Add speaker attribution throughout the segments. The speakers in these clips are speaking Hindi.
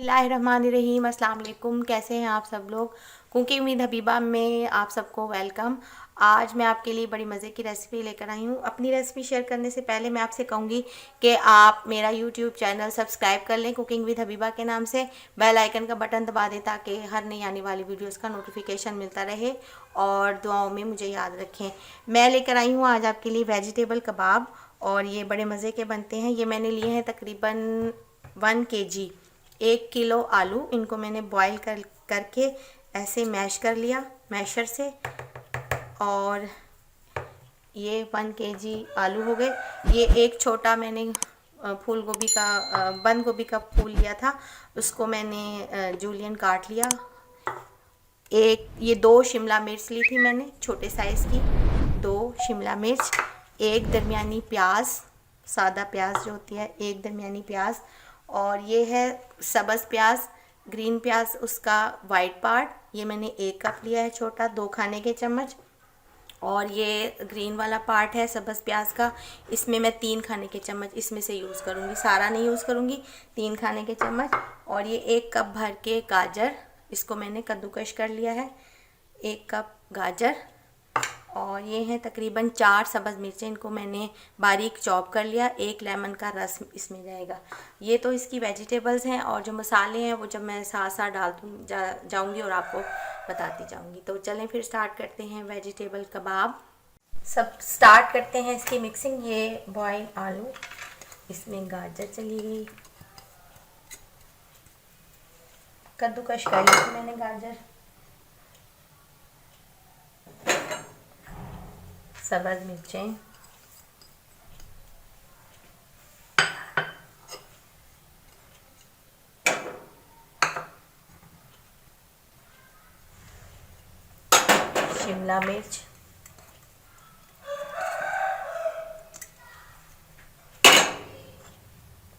Speaker 1: बिस्मिल्लाहिर्रहमानिर्रहीम। अस्सलाम वालेकुम। कैसे हैं आप सब लोग। कुकिंग विद हबीबा में आप सबको वेलकम। आज मैं आपके लिए बड़ी मज़े की रेसिपी लेकर आई हूँ। अपनी रेसिपी शेयर करने से पहले मैं आपसे कहूँगी कि आप मेरा यूट्यूब चैनल सब्सक्राइब कर लें कुकिंग विद हबीबा के नाम से। बेल आइकन का बटन दबा दें ताकि हर नई आने वाली वीडियोस का नोटिफिकेशन मिलता रहे और दुआओं में मुझे याद रखें। मैं लेकर आई हूँ आज आपके लिए वेजिटेबल कबाब और ये बड़े मज़े के बनते हैं। ये मैंने लिए हैं तकरीबन 1 kg, 1 किलो आलू। इनको मैंने बॉईल करके ऐसे मैश कर लिया मैशर से। और ये 1 kg आलू हो गए। ये एक छोटा मैंने फूल गोभी का बंद गोभी का फूल लिया था, उसको मैंने जूलियन काट लिया। ये 2 शिमला मिर्च ली थी मैंने छोटे साइज़ की, 2 शिमला मिर्च, एक दरमियानी प्याज, सादा प्याज जो होती है, एक दरमियानी प्याज। और ये है सब्ज़ प्याज, ग्रीन प्याज उसका वाइट पार्ट, ये मैंने 1 कप लिया है छोटा, 2 खाने के चम्मच। और ये ग्रीन वाला पार्ट है सब्ज़ प्याज का, इसमें मैं 3 खाने के चम्मच इसमें से यूज़ करूँगी, सारा नहीं यूज़ करूँगी, 3 खाने के चम्मच। और ये 1 कप भर के गाजर, इसको मैंने कद्दूकश कर लिया है, 1 कप गाजर। और ये हैं तकरीबन 4 सब्ज़ मिर्चें, इनको मैंने बारीक चॉप कर लिया, 1 लेमन का रस इसमें जाएगा। ये तो इसकी वेजिटेबल्स हैं और जो मसाले हैं वो जब मैं साथ साथ जाऊंगी और आपको बताती जाऊंगी। तो चलें फिर स्टार्ट करते हैं वेजिटेबल कबाब। सब स्टार्ट करते हैं इसकी मिक्सिंग। ये बॉयल आलू, इसमें गाजर चली गई, कद्दूकश कर ली थी मैंने गाजर, सब्ज़ मिर्चें, शिमला मिर्च,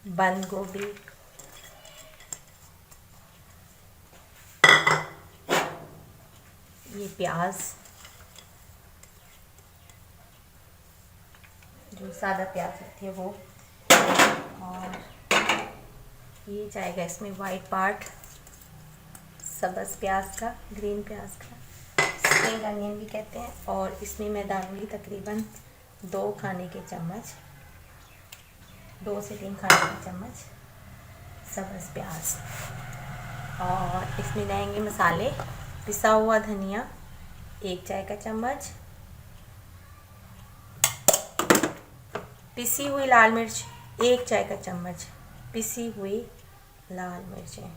Speaker 1: बंद गोभी, ये प्याज, जो सादा प्याज होती है वो, और ये जाएगा इसमें वाइट पार्ट सब्ज़ प्याज का, ग्रीन प्याज का, स्प्रिंग अनियन भी कहते हैं। और इसमें मैं डालूँगी तकरीबन 2 खाने के चम्मच, 2 से 3 खाने के चम्मच सब्ज़ प्याज। और इसमें रहेंगे मसाले, पिसा हुआ धनिया 1 चाय का चम्मच, पिसी हुई लाल मिर्च 1 चाय का चम्मच, पिसी हुई लाल मिर्चें,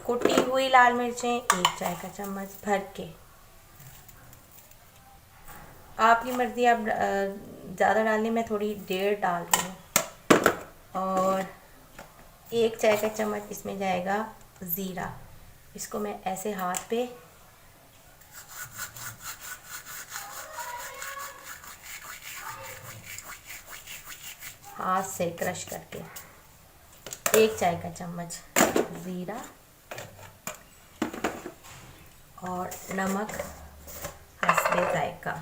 Speaker 1: कुटी हुई लाल मिर्चें 1 चाय का चम्मच भर के। आपकी मर्ज़ी, आप ज़्यादा डालने, मैं थोड़ी 1.5 डाल रही हूँ। और 1 चाय का चम्मच इसमें जाएगा ज़ीरा, इसको मैं ऐसे हाथ पे हाथ से क्रश करके, 1 चाय का चम्मच ज़ीरा। और नमक हस्बे ज़ायका,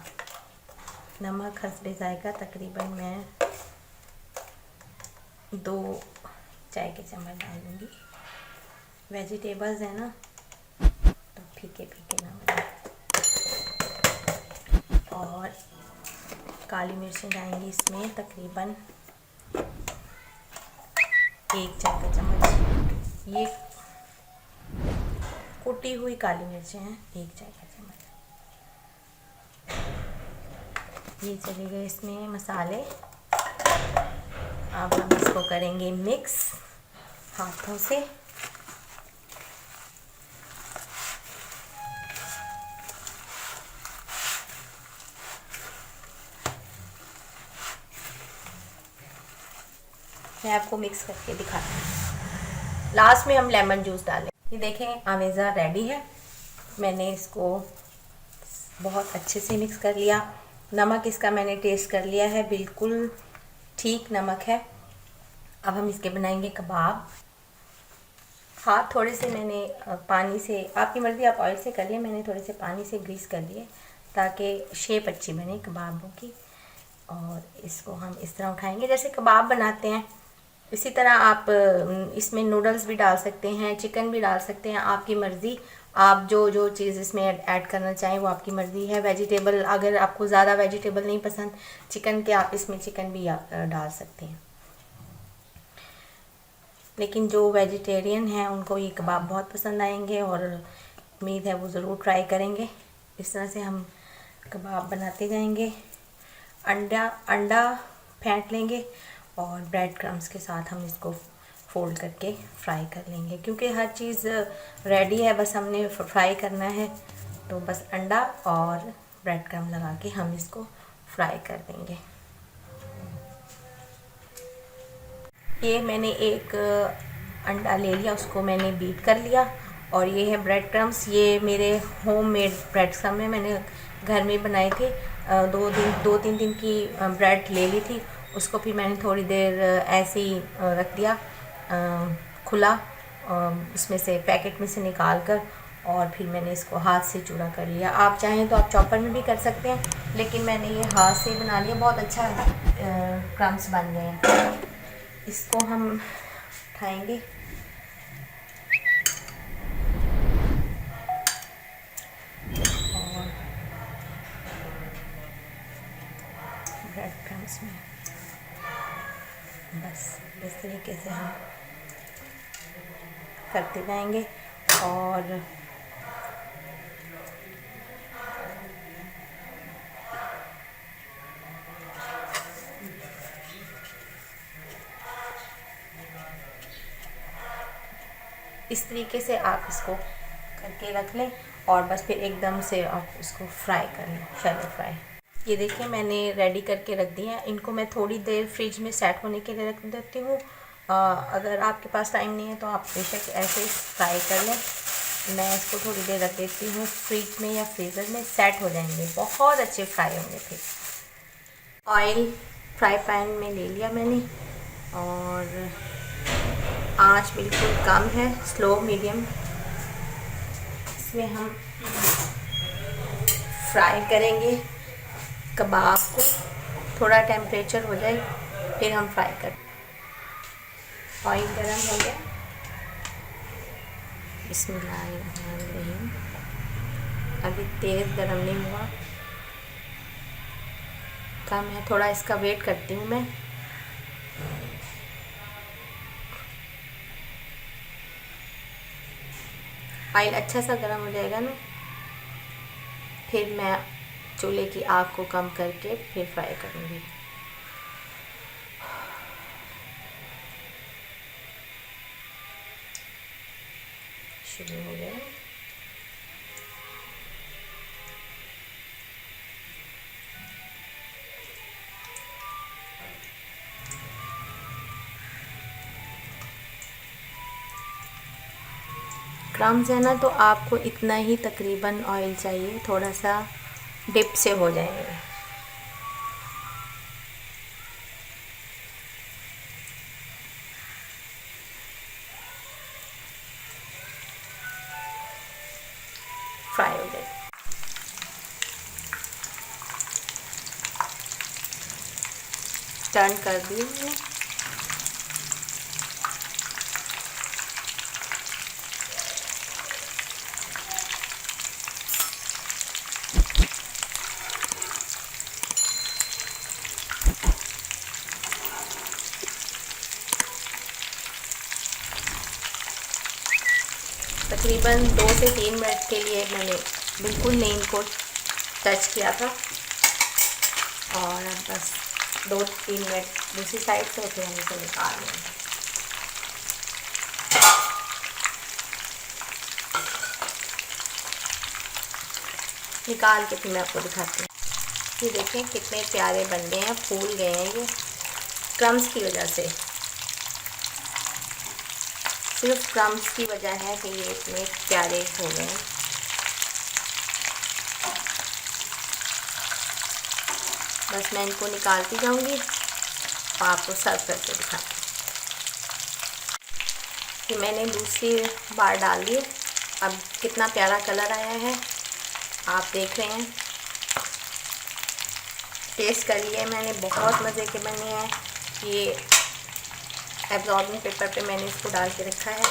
Speaker 1: नमक हस्बे ज़ायका तकरीबन मैं 2 चाय के चम्मच डालूँगी। वेजिटेबल्स है ना तो फीके फीके ना बने। और काली मिर्चें जाएंगी इसमें तकरीबन 1 चाय का चम्मच, ये कुटी हुई काली मिर्चें हैं 1 चाय का चम्मच। ये चले गए इसमें मसाले। अब हम इसको करेंगे मिक्स हाथों से। मैं आपको मिक्स करके दिखाती हूँ। लास्ट में हम लेमन जूस डालें। ये देखें आमेज़ा रेडी है। मैंने इसको बहुत अच्छे से मिक्स कर लिया। नमक इसका मैंने टेस्ट कर लिया है, बिल्कुल ठीक नमक है। अब हम इसके बनाएंगे कबाब। हाथ थोड़े से मैंने पानी से, आपकी मर्ज़ी आप ऑयल से कर लिए, मैंने थोड़े से पानी से ग्रीस कर लिए ताकि शेप अच्छी बने कबाबों की। और इसको हम इस तरह उठाएंगे जैसे कबाब बनाते हैं, इसी तरह आप इसमें नूडल्स भी डाल सकते हैं, चिकन भी डाल सकते हैं, आपकी मर्ज़ी। आप जो जो चीज़ इसमें ऐड करना चाहें वो आपकी मर्ज़ी है। वेजिटेबल, अगर आपको ज़्यादा वेजिटेबल नहीं पसंद चिकन के, आप इसमें चिकन भी डाल सकते हैं। लेकिन जो वेजिटेरियन हैं उनको ये कबाब बहुत पसंद आएंगे और उम्मीद है वो ज़रूर ट्राई करेंगे। इस तरह से हम कबाब बनाते जाएंगे। अंडा फेंट लेंगे और ब्रेड क्रम्स के साथ हम इसको फोल्ड करके फ्राई कर लेंगे, क्योंकि हर चीज़ रेडी है, बस हमने फ्राई करना है। तो बस अंडा और ब्रेड क्रम्स लगा के हम इसको फ्राई कर देंगे। ये मैंने एक अंडा ले लिया, उसको मैंने बीट कर लिया, और ये है ब्रेड क्रम्स। ये मेरे होममेड ब्रेड क्रम्स हैं, मैंने घर में बनाए थे। 2-3 दिन की ब्रेड ले ली थी, उसको फिर मैंने थोड़ी देर ऐसे ही रख दिया खुला, उसमें से पैकेट में से निकाल कर, और फिर मैंने इसको हाथ से चूड़ा कर लिया। आप चाहें तो आप चॉपर में भी कर सकते हैं, लेकिन मैंने ये हाथ से बना लिया। बहुत अच्छा क्रम्स बन गए हैं। इसको हम उठाएंगे और ब्रेड क्रम्स में बस इस तरीके से हम करते जाएंगे। और इस तरीके से आप इसको करके रख लें, और बस फिर एकदम से आप इसको फ्राई कर लें, शैलो फ्राई। ये देखिए मैंने रेडी करके रख दिए हैं। इनको मैं थोड़ी देर फ्रिज में सेट होने के लिए रख देती हूँ। अगर आपके पास टाइम नहीं है तो आप बेशक ऐसे ही फ्राई कर लें। मैं इसको थोड़ी देर रख देती हूँ फ्रिज में या फ्रीज़र में, सेट हो जाएंगे, बहुत अच्छे फ्राई होंगे। फिर ऑयल फ्राई पैन में ले लिया मैंने, और आंच बिल्कुल कम है, स्लो मीडियम। इसमें हम फ्राई करेंगे कबाब को, थोड़ा टेम्परेचर हो जाए फिर हम फ्राई करें। ऑयल गरम हो गया, बिस्मिल्लाहिर्रहमानिर्रहीम। अभी तेज़ गरम नहीं हुआ, कम है थोड़ा, इसका वेट करती हूँ मैं। ऑयल अच्छा सा गर्म हो जाएगा ना, फिर मैं चूल्हे की आग को कम करके फिर फ्राई करूँगी। शुरू हो गया। क्रम्स है ना, तो आपको इतना ही तकरीबन ऑयल चाहिए, थोड़ा सा डिप से हो जाएंगे। फ्राई हो गए। टर्न कर दिए मैंने। तकरीबन 2 से 3 मिनट के लिए मैंने बिल्कुल नहीं इनको टच किया था, और अब बस 2-3 मिनट दूसरी साइड से फिर हम इसे निकाल लेंगे। निकाल के फिर मैं आपको दिखाती हूँ। ये देखें कितने प्यारे बन गए हैं, फूल गए हैं ये क्रम्स की वजह से। सिर्फ क्रम्स की वजह है कि ये इतने प्यारे हो गए हैं। बस मैं इनको निकालती जाऊंगी और आपको सर्व करके दिखाती हूँ। ये मैंने दूसरी बार डाल दी। अब कितना प्यारा कलर आया है आप देख रहे हैं। टेस्ट कर लिए मैंने, बहुत मज़े के बने हैं। ये एब्जॉर्बिंग पेपर पे मैंने इसको डाल के रखा है।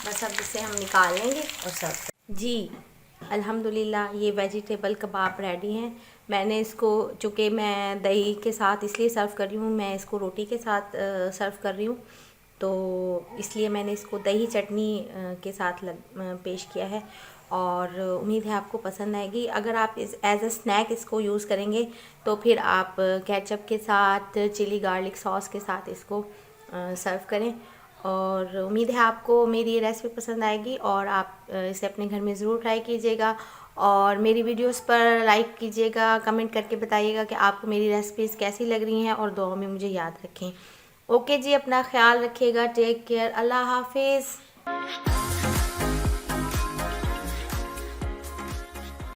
Speaker 1: बस अब इसे हम निकाल लेंगे और सर्व करेंगे। जी अल्हम्दुलिल्लाह ये वेजिटेबल कबाब रेडी हैं। मैंने इसको, चूँकि मैं दही के साथ इसलिए सर्व कर रही हूँ, मैं इसको रोटी के साथ सर्व कर रही हूँ, तो इसलिए मैंने इसको दही चटनी के साथ पेश किया है। और उम्मीद है आपको पसंद आएगी। अगर आप इस एज अ स्नैक इसको यूज़ करेंगे तो फिर आप केचप के साथ, चिली गार्लिक सॉस के साथ इसको सर्व करें। और उम्मीद है आपको मेरी ये रेसिपी पसंद आएगी और आप इसे अपने घर में ज़रूर ट्राई कीजिएगा। और मेरी वीडियोस पर लाइक कीजिएगा, कमेंट करके बताइएगा कि आपको मेरी रेसिपीज़ कैसी लग रही हैं और दुआ में मुझे याद रखें। ओके जी, अपना ख्याल रखिएगा। Take care. अल्लाह हाफिज़।